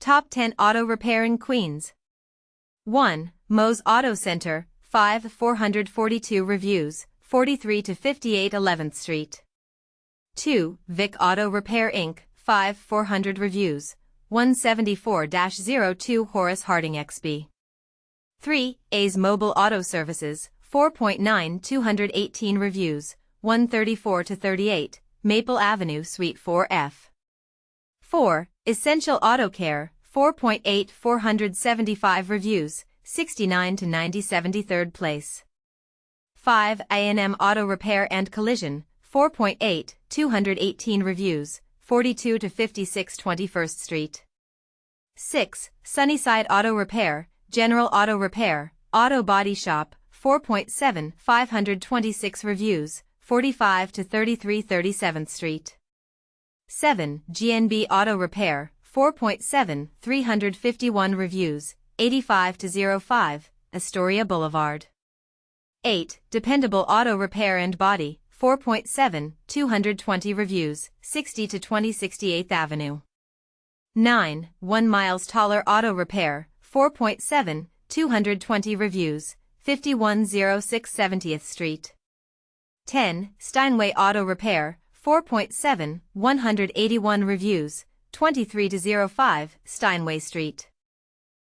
Top 10 Auto Repair in Queens. 1. Moe's Auto Center, 442 reviews, 43 to 58 11th Street. 2. Vick Auto Repair Inc., 400 reviews, 174-02 Horace Harding Expy. 3. A's Mobile Auto Services, 4.9 218 reviews, 134 to 38, Maple Avenue Suite 4F. 4. Essential Auto Care, 4.8 475 reviews, 69 to 90 73rd Place. 5. A&M Auto Repair and Collision, 4.8 218 reviews, 42 to 56 21st Street. 6. Sunnyside Auto Repair, General Auto Repair, Auto Body Shop, 4.7 526 reviews, 45 to 33 37th Street. 7. GNB Auto Repair, 4.7 351 reviews, 85 to 05, Astoria Boulevard. 8. Dependable Auto Repair and Body, 4.7 220 reviews, 60 to 20 68th Avenue. 9. 1 Miles Taller Auto Repair, 4.7 220 reviews, 5106 70th Street. 10. Steinway Auto Repair, 4.7 181 reviews, 23 to 05 Steinway Street.